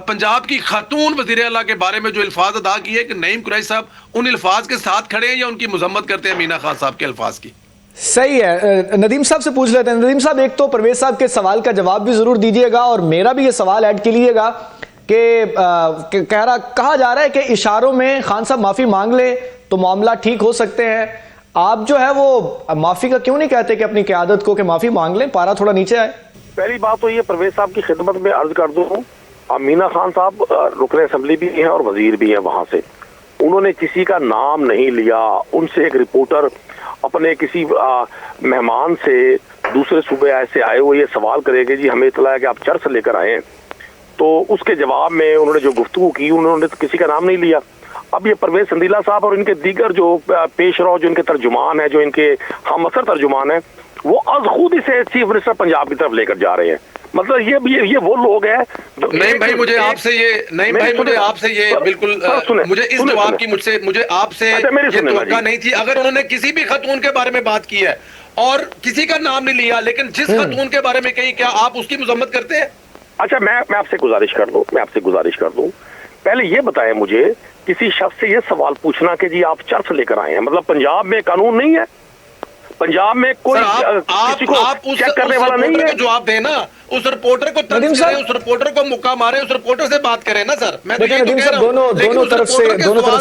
پنجاب کی خاتون وزیر اعلیٰ کے بارے میں جو الفاظ ادا کیے کہ نعیم قریشی صاحب ان الفاظ کے ساتھ کھڑے ہیں یا ان کی مذمت کرتے ہیں مینا خان صاحب کے الفاظ کی؟ صحیح ہے, ندیم صاحب سے پوچھ لیتے ہیں. ندیم صاحب ایک تو پرویز صاحب کے سوال کا جواب بھی ضرور دیجیے گا, اور میرا بھی یہ سوال ایڈ کیجیے گا کہ کہا جا رہا ہے کہ اشاروں میں خان صاحب معافی مانگ لے تو معاملہ ٹھیک ہو سکتے ہیں. آپ جو ہے وہ معافی کا کیوں نہیں کہتے کہ اپنی قیادت کو کہ معافی مانگ لیں, پارا تھوڑا نیچے آئے؟ پہلی بات تو یہ پرویز صاحب کی خدمت میں عرض کر دوں, مینا خان صاحب رکن اسمبلی بھی ہیں اور وزیر بھی ہیں وہاں سے, انہوں نے کسی کا نام نہیں لیا. ان سے ایک رپورٹر اپنے کسی مہمان سے دوسرے صوبے سے آئے ہوئے یہ سوال کرے کہ جی ہمیں اطلاع ہے کہ آپ چرچ لے کر آئے ہیں, تو اس کے جواب میں انہوں نے جو گفتگو کی انہوں نے کسی کا نام نہیں لیا. اب یہ پرویز سندیلہ صاحب اور ان کے دیگر جو پیش رو جو ان کے ترجمان ہیں, جو ان کے ہم اثر ترجمان ہیں, وہ از خود اسے چیف منسٹر پنجاب کی طرف لے کر جا رہے ہیں. مطلب یہ وہ لوگ ہیں. نہیں بھائی مجھے آپ سے یہ بالکل مجھے اس جواب کی مجھے آپ سے یہ توقع نہیں تھی. اگر انہوں نے کسی بھی خاتون کے بارے میں بات کی ہے اور کسی کا نام نہیں لیا لیکن جس خاتون کے بارے میں کہی, کیا آپ اس کی مذمت کرتے ہیں؟ اچھا میں آپ سے گزارش کر دوں, پہلے یہ بتائیں مجھے کسی شخص سے یہ سوال پوچھنا کہ جی آپ چرچ لے کر آئے ہیں, مطلب پنجاب میں قانون نہیں ہے؟ पंजाब में कोई किसी को चेक करने वाला नहीं है। जवाब दे ना, उस रिपोर्टर को तंज करें, उस रिपोर्टर को मुक्का मारे, उस रिपोर्टर से बात करें ना सर। मैं नदीम साहब दोनों तरफ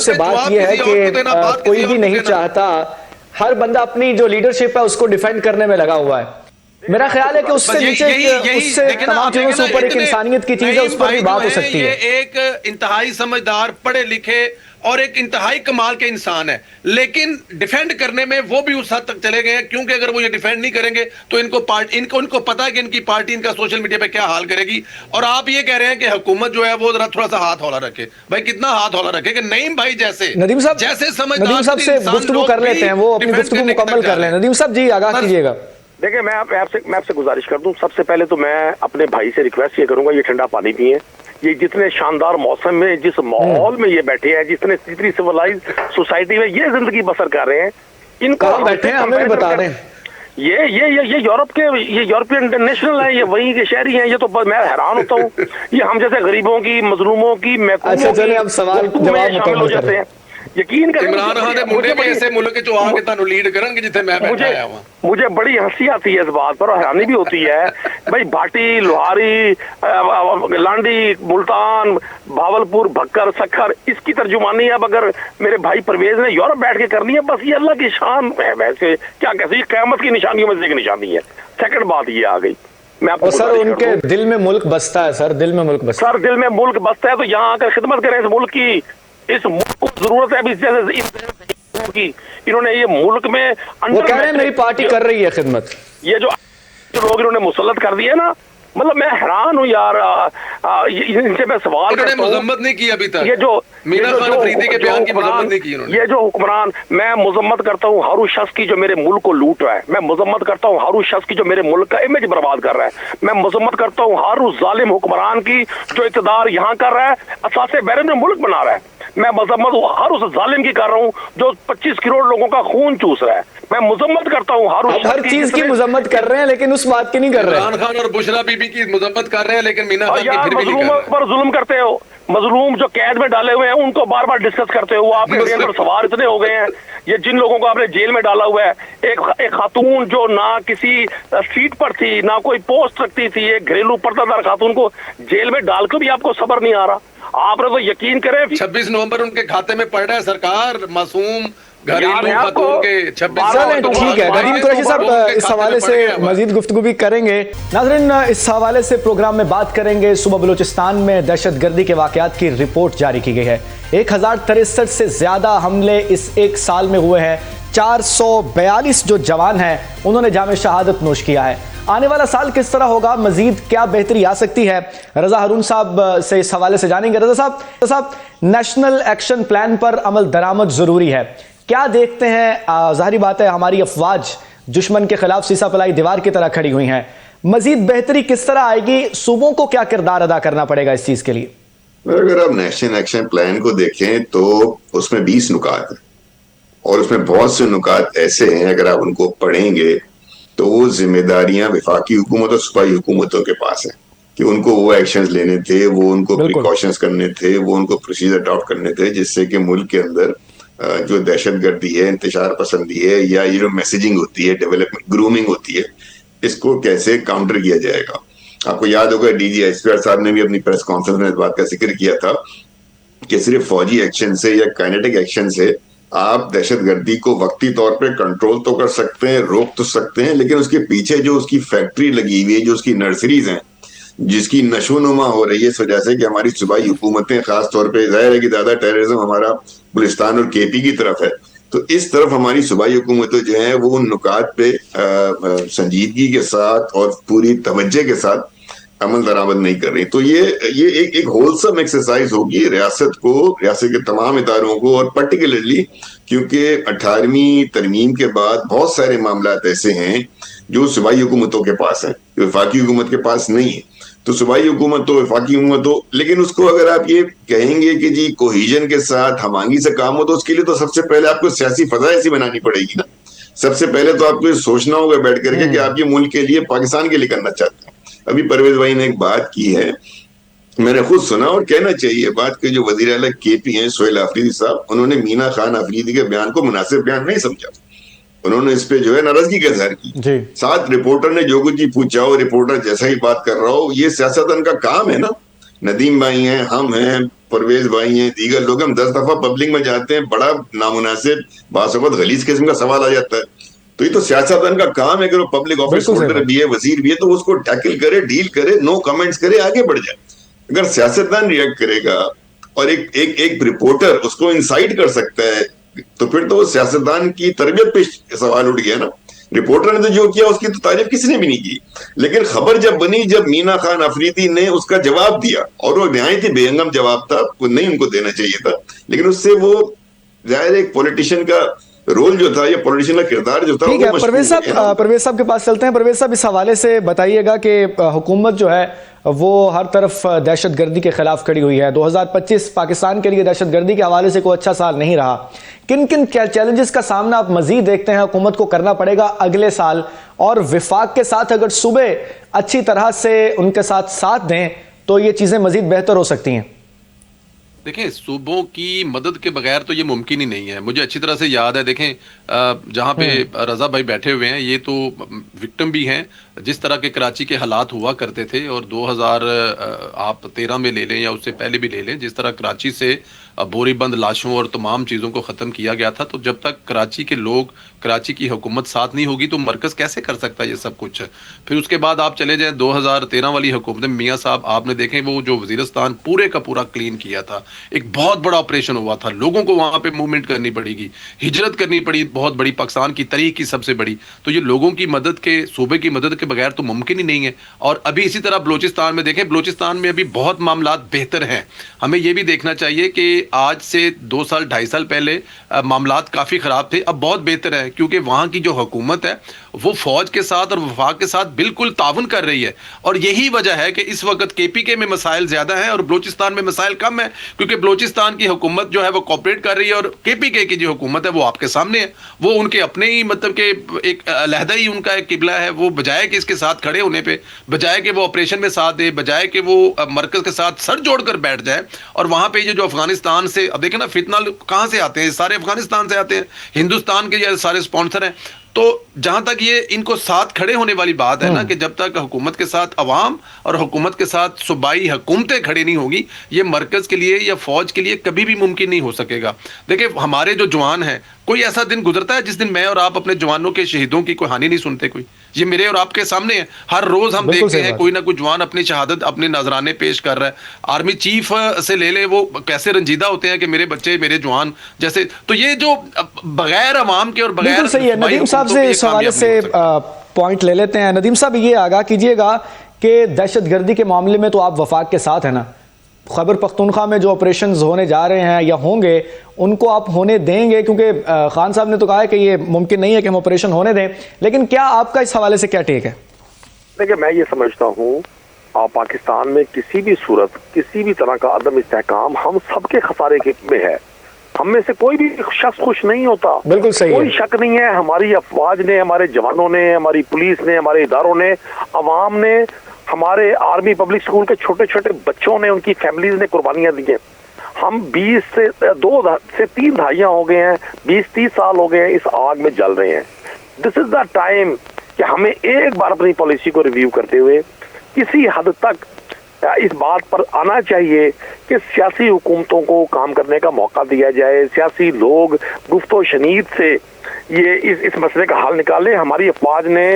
से बात यह है कि कोई भी नहीं चाहता, हर बंदा अपनी जो लीडरशिप है उसको डिफेंड करने में लगा हुआ है। मेरा ख्याल है कि उससे नीचे, उससे तमाम चीजों से ऊपर एक इंसानियत की चीज है, उस पर भी बात हो सकती है। एक इंतहाई समझदार, पढ़े लिखे और एक इंतहाई कमाल के इंसान है, लेकिन डिफेंड करने में वो भी उस हद तक चले गए हैं, क्योंकि अगर वो ये डिफेंड नहीं करेंगे तो इनको पता है कि इनकी पार्टी इनका सोशल मीडिया पे क्या हाल करेगी। और आप ये कह रहे हैं कि हुकूमत जो है वो जरा थोड़ा सा हाथ हौला रखे। भाई कितना हाथ हौला रखे कि नईम भाई जैसे नदीम साहब से गुफ्तगू कर लेते हैं, वो अपनी गुफ्तगू मुकम्मल कर लें। नदीम साहब जी आगाह कीजिएगा। देखिए, मैं आपसे गुजारिश कर दूं, सबसे पहले तो मैं अपने भाई से रिक्वेस्ट ये करूंगा, ये ठंडा पानी पिए। ये जितने शानदार मौसम में, जिस माहौल में ये बैठे हैं, जितनी सिविलाइज सोसाइटी में ये जिंदगी बसर कर रहे हैं, इनको बैठे हैं हमें भी बता रहे हैं। ये यूरोप के, ये यूरोपियन इंटरनेशनल है, ये वहीं के शहरी हैं। ये तो मैं हैरान होता हूँ, ये हम जैसे गरीबों की, मजलूमों की, शामिल हो जाते हैं। यकीन करें, इमरान खान दे मुंडे भी ऐसे मुल्क जो आके तानु लीड करनगे जिथे मैं बैठा आया हूं। मुझे बड़ी हंसी आती है इस बात पर, और हैरानी भी होती है। भाई भाटी, लोहारी, लांडी, मुल्तान, भावलपुर, भक्कर, सखर, इसकी तर्जुमानी अब अगर मेरे भाई परवेज ने यूरोप बैठ के करनी है, बस ये अल्लाह की शान है। वैसे क्या कहते हैं, क़यामत की निशानियों में से एक निशानी है। सेकंड बात ये आ गई, मैं आपको सर उनके दिल में मुल्क बसता है, सर दिल में मुल्क बसता है, सर दिल में मुल्क बसता है, तो यहाँ आकर खिदमत करें इस मुल्क की। इस मुल्क को जरूरत है अभी जैसे की इन्होंने ये मुल्क में वो कह रहे हैं मेरी पार्टी कर रही है खिदमत। ये जो लोग इन्होंने मुसल्लत कर दिए ना, मतलब मैं हैरान हूँ यार। इनसे मैं सवाल करता हूं, मजम्मत नहीं की अभी तक। ये जो मीना खान अफरीदी के बयान की मजम्मत नहीं की उन्होंने। ये जो हुक्मरान, मैं मजम्मत करता हूँ हर उस शख्स की जो मेरे मुल्क को लूट रहा है। मैं मजम्मत करता हूँ हर उस शख्स की जो मेरे मुल्क का इमेज बर्बाद कर रहा है। मैं मजम्मत करता हूँ हर उस जालिम हुक्मरान की जो इक़्तिदार यहाँ कर रहा है, असासे बैरून में मुल्क बना रहा है। मैं मजम्मत हर उस जालिम की कर रहा हूँ जो 25 करोड़ लोगों का खून चूस रहा है। मैं मजम्मत करता हूँ हर चीज की मजम्मत कर रहे हैं, लेकिन उस बात की नहीं कर रहे। इमरान खान और बुशरा बीबी की मजम्मत कर रहे हैं, लेकिन मीना खान की फिर भी नहीं कर रहे। पर जुल्म करते हो, मजलूम जो कैद में डाले हुए हैं उनको बार बार डिस्कस करते हो। आपके जेल पर सवार इतने हो गए हैं, ये जिन लोगों को आपने जेल में डाला हुआ है, एक खातून जो ना किसी सीट पर थी, ना कोई पोस्ट रखती थी, एक घरेलू पर्दादार खातून को जेल में डाल कर भी आपको सब्र नहीं आ रहा। आपने तो यकीन करें 26 नवंबर उनके खाते में पड़ रहा है सरकार, मासूम घरेलू खातून के 26। ठीक है, नदीम कुरैशी साहब इस हवाले से मजीद गुफ्तगू भी करेंगे। नाज़रीन, इस हवाले से प्रोग्राम में बात करेंगे। सुबह बलूचिस्तान में दहशतगर्दी के वाकयात की रिपोर्ट जारी की गई है। 1063 से ज्यादा हमले इस एक साल में हुए हैं। 442 जो जवान हैं उन्होंने जामे शहादत नोश किया है। आने वाला साल किस तरह होगा, मजीद क्या बेहतरी आ सकती है, रजा हारून साहब से इस हवाले से जानेंगे। रजा साहब, नेशनल एक्शन प्लान पर अमल दरामद जरूरी है, क्या देखते हैं? जाहिर बात है हमारी अफवाज दुश्मन के खिलाफ सीसा पलाई दीवार की तरह खड़ी हुई हैं। मजीद बेहतरी किस तरह आएगी, सूबों को क्या किरदार अदा करना पड़ेगा इस चीज के लिए? अगर आप नेशनल एक्शन प्लान को देखें तो उसमें 20 नुकात हैं, और उसमें बहुत से नुकात ऐसे हैं, अगर आप उनको पढ़ेंगे तो वो जिम्मेदारियां वफाकी हुकूमत और सूबाई हुकूमतों के पास है कि उनको वो एक्शंस लेने थे, वो उनको प्रिकॉशंस करने थे, वो उनको प्रोसीजर अडॉप्ट करने थे, जिससे कि मुल्क के अंदर जो दहशतगर्दी है, इंतशार पसंदी है, या ये जो मैसेजिंग होती है, डेवलपमेंट ग्रूमिंग होती है, इसको कैसे काउंटर किया जाएगा। आपको याद होगा DGISPR साहब ने भी अपनी प्रेस कॉन्फ्रेंस में इस बात का जिक्र किया था कि सिर्फ फौजी एक्शन से या काइनेटिक एक्शन से आप दहशतगर्दी को वक्ती तौर पे कंट्रोल तो कर सकते हैं, रोक तो सकते हैं, लेकिन उसके पीछे जो उसकी फैक्ट्री लगी हुई है, जो उसकी नर्सरीज हैं, जिसकी नशोनुमा हो रही है इस वजह से कि हमारी सूबाई हुकूमतें खास तौर पे, जाहिर है कि ज्यादा टेररिज्म हमारा बलूचिस्तान और KP की तरफ है, तो इस तरफ हमारी सूबाई हुकूमतें जो हैं वो उन नुकात पे संजीदगी के साथ और पूरी तवज्जो के साथ अमल दरामद नहीं कर रही। तो ये एक होलसम एक्सरसाइज होगी रियासत के तमाम इदारों को, और पर्टिकुलरली क्योंकि 18वीं तरमीम के बाद बहुत सारे मामला ऐसे हैं जो सूबाई हुकूमतों के पास हैं, जो वफाकी हुकूमत के पास नहीं है। तो सूबाई हुकूमत तो वफाकी हुकूमत हो, लेकिन उसको अगर आप ये कहेंगे कि जी कोहिजन के साथ हमांगी से काम हो, तो उसके लिए तो सबसे पहले आपको सियासी फजा ऐसी बनानी पड़ेगी ना। सबसे पहले तो आपको ये सोचना होगा बैठ करके कि आप ये मुल्क के लिए, पाकिस्तान के लिए करना चाहते हैं। अभी परवेज भाई ने एक बात की है, मैंने खुद सुना और कहना चाहिए बात के जो वजीर आला KP हैं सोहेल आफरीदी साहब, उन्होंने मीना खान अफरीदी के बयान को मुनासिब बयान नहीं समझा। انہوں نے اس پہ جو ہے ناراضگی کا اظہار کی. ساتھ رپورٹر نے جو کچھ پوچھا ہو، رپورٹر جیسا ہی بات کر رہا ہو، یہ سیاستدان کا کام ہے نا. ندیم بھائی ہیں، ہم ہیں، پرویز بھائی ہیں، دیگر لوگ، ہم 10 دفعہ پبلک میں جاتے ہیں، بڑا نامناسب بعض اوقات غلیظ قسم کا سوال آ جاتا ہے. تو یہ تو سیاستدان کا کام ہے کہ وہ پبلک آفس ہولڈر بھی ہے، وزیر بھی ہے، تو اس کو ٹیکل کرے، ڈیل کرے، نو کمنٹس کرے، آگے بڑھ جائے. اگر سیاستدان ریئیکٹ کرے گا اور ایک رپورٹر اس کو انسائٹ کر سکتا ہے، تو پھر تو سیاستدان کی تربیت پہ سوال اٹھ گیا نا. رپورٹر نے تو جو کیا اس کی تو تعریف کسی نے بھی نہیں کی، لیکن خبر جب بنی، جب مینا خان افریدی نے اس کا جواب دیا، اور وہ نہایت ہی بے ہنگم جواب تھا، وہ نہیں ان کو دینا چاہیے تھا، لیکن اس سے وہ ظاہر ایک پولیٹیشین کا رول جو تھا یا پولیٹیشین کا کردار جو تھا. ٹھیک ہے، پرویز صاحب کے پاس چلتے ہیں. پرویز صاحب، اس حوالے سے بتائیے گا کہ حکومت جو ہے وہ ہر طرف دہشت گردی کے خلاف کھڑی ہوئی ہے. 2025 پاکستان کے لیے دہشت گردی کے حوالے سے کوئی اچھا سال نہیں رہا. کن چیلنجز کا سامنا آپ مزید دیکھتے ہیں حکومت کو کرنا پڑے گا اگلے سال، اور وفاق کے ساتھ اگر صوبے اچھی طرح سے ان کے ساتھ دیں تو یہ چیزیں مزید بہتر ہو سکتی ہیں؟ دیکھیں، صوبوں کی مدد کے بغیر تو یہ ممکن ہی نہیں ہے. مجھے اچھی طرح سے یاد ہے، دیکھیں جہاں پہ رضا بھائی بیٹھے ہوئے ہیں، یہ تو وکٹم بھی ہیں. جس طرح کے کراچی کے حالات ہوا کرتے تھے، اور 2013 میں لے لیں یا اس سے پہلے بھی لے لیں، جس طرح کراچی سے بوری بند لاشوں اور تمام چیزوں کو ختم کیا گیا تھا، تو جب تک کراچی کے لوگ، کراچی کی حکومت ساتھ نہیں ہوگی تو مرکز کیسے کر سکتا ہے یہ سب کچھ. پھر اس کے بعد آپ چلے جائیں 2013 والی حکومت میں، میاں صاحب آپ نے دیکھیں وہ جو وزیرستان پورے کا پورا کلین کیا تھا، ایک بہت بڑا آپریشن ہوا تھا. لوگوں کو وہاں پہ موومنٹ کرنی پڑے گی، ہجرت کرنی پڑی، بہت بڑی، پاکستان کی تاریخ کی سب سے بڑی. تو یہ لوگوں کی مدد کے، صوبے کی مدد کے بغیر تو ممکن ہی نہیں ہے. اور ابھی اسی طرح بلوچستان میں دیکھیں، بلوچستان میں ابھی بہت معاملات بہتر ہیں. ہمیں یہ بھی دیکھنا چاہیے کہ آج سے 2 سال 2.5 سال پہلے معاملات کافی خراب تھے، اب بہت بہتر ہے، کیونکہ وہاں کی جو حکومت ہے وہ فوج کے ساتھ اور وفاق کے ساتھ بالکل تعاون کر رہی ہے. اور یہی وجہ ہے کہ اس وقت کے پی کے میں مسائل زیادہ ہیں اور بلوچستان میں مسائل کم ہیں، کیونکہ بلوچستان کی حکومت جو ہے وہ کوپریٹ کر رہی ہے، اور کے پی کے کی جو حکومت ہے وہ آپ کے سامنے ہے. وہ ان کے اپنے ہی مطلب کہ ایک علیحدہ ہی ان کا ایک قبلہ ہے. وہ بجائے کہ اس کے ساتھ کھڑے ہونے پہ، بجائے کہ وہ آپریشن میں ساتھ دے، بجائے کہ وہ مرکز کے ساتھ سر جوڑ کر بیٹھ جائے. اور وہاں پہ یہ جو افغانستان سے، اب دیکھیں نا فتنہ کہاں سے آتے ہیں، سارے افغانستان سے آتے ہیں، ہندوستان کے یہ سارے سپانسر ہیں. تو جہاں تک یہ ان کو ساتھ کھڑے ہونے والی بات ہے نا، کہ جب تک حکومت کے ساتھ عوام اور حکومت کے ساتھ صوبائی حکومتیں کھڑی نہیں ہوگی، یہ مرکز کے لیے یا فوج کے لیے کبھی بھی ممکن نہیں ہو سکے گا. دیکھیں ہمارے جو جوان ہیں، کوئی ایسا دن گزرتا ہے جس دن میں اور آپ اپنے جوانوں کے شہیدوں کی کوئی ہانی نہیں سنتے؟ کوئی، یہ میرے اور آپ کے سامنے ہے. ہر روز ہم دیکھتے ہیں کوئی نہ کوئی جوان اپنی شہادت، اپنے نذرانے پیش کر رہا ہے. آرمی چیف سے لے لے، وہ کیسے رنجیدہ ہوتے ہیں کہ میرے بچے، میرے جوان جیسے. تو یہ جو بغیر عوام کے اور بغیر، صحیح ہے. ندیم صاحب سے اس حوالے سے پوائنٹ لے لیتے ہیں. ندیم صاحب یہ آگاہ کیجئے گا کہ دہشت گردی کے معاملے میں تو آپ وفاق کے ساتھ ہیں نا. خیبر پختونخوا میں جو آپریشنز ہونے جا رہے ہیں یا ہوں گے، ان کو آپ ہونے دیں گے؟ کیونکہ خان صاحب نے تو کہا ہے کہ یہ ممکن نہیں ہے کہ ہم آپریشن ہونے دیں، لیکن کیا آپ کا اس حوالے سے کیا ٹیک ہے؟ دیکھیں، میں یہ سمجھتا ہوں پاکستان میں کسی بھی صورت، کسی بھی طرح کا عدم استحکام ہم سب کے خسارے میں ہے. ہم میں سے کوئی بھی شخص خوش نہیں ہوتا. بالکل صحیح، کوئی شک نہیں ہے. ہماری افواج نے، ہمارے جوانوں نے، ہماری پولیس نے، ہمارے اداروں نے، عوام نے، ہمارے آرمی پبلک اسکول کے چھوٹے چھوٹے بچوں نے، ان کی فیملیز نے قربانیاں دی ہیں. ہم 2 سے 3 دہائیاں ہو گئے ہیں، 20-30 سال ہو گئے ہیں اس آگ میں جل رہے ہیں. دس از دا ٹائم کہ ہمیں ایک بار اپنی پالیسی کو ریویو کرتے ہوئے کسی حد تک اس بات پر آنا چاہیے کہ سیاسی حکومتوں کو کام کرنے کا موقع دیا جائے. سیاسی لوگ گفت و شنید سے یہ اس مسئلے کا حل نکالے. ہماری افواج نے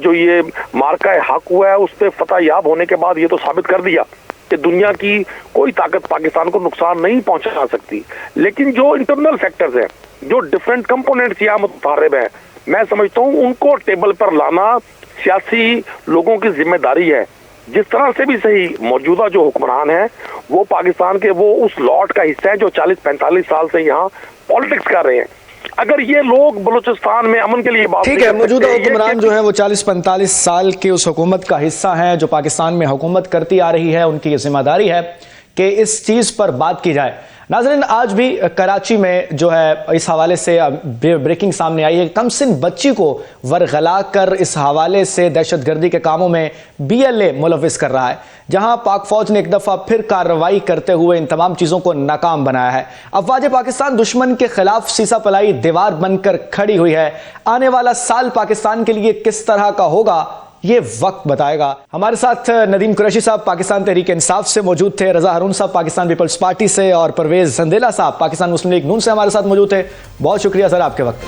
جو یہ مارکہ حق ہوا ہے اس پہ فتح یاب ہونے کے بعد یہ تو ثابت کر دیا کہ دنیا کی کوئی طاقت پاکستان کو نقصان نہیں پہنچا سکتی. لیکن جو انٹرنل فیکٹرز ہیں، جو ڈفرینٹ کمپوننٹس یہاں متفارب ہیں، میں سمجھتا ہوں ان کو ٹیبل پر لانا سیاسی لوگوں کی ذمہ داری ہے. جس طرح سے بھی صحیح، موجودہ جو حکمران ہیں وہ پاکستان کے وہ اس لاٹ کا حصہ ہیں جو 40-45 سال سے یہاں پالیٹکس کر رہے ہیں. اگر یہ لوگ بلوچستان میں امن کے لیے بات، ٹھیک ہے، موجودہ حکمران جو ہیں وہ 40-45 سال کی اس حکومت کا حصہ ہیں جو پاکستان میں حکومت کرتی آ رہی ہے، ان کی یہ ذمہ داری ہے کہ اس چیز پر بات کی جائے. नाज़रीन, आज भी कराची में जो है इस हवाले से ब्रेकिंग सामने आई है। कमसिन बच्ची को वरगला कर इस हवाले से दहशतगर्दी के कामों में BLA मुलविस कर रहा है, जहां पाक फौज ने एक दफा फिर कार्रवाई करते हुए इन तमाम चीजों को नाकाम बनाया है। अफवाज पाकिस्तान दुश्मन के खिलाफ सीसा पलाई दीवार बनकर खड़ी हुई है। आने वाला साल पाकिस्तान के लिए किस तरह का होगा, ये वक्त बताएगा। हमारे साथ नदीम कुरैशी साहब पाकिस्तान तहरीक इंसाफ से मौजूद थे, रजा हारून साहब पाकिस्तान पीपल्स पार्टी से और परवेज जंदेला साहब पाकिस्तान मुस्लिम लीग नून से हमारे साथ मौजूद थे। बहुत शुक्रिया सर आपके वक्त।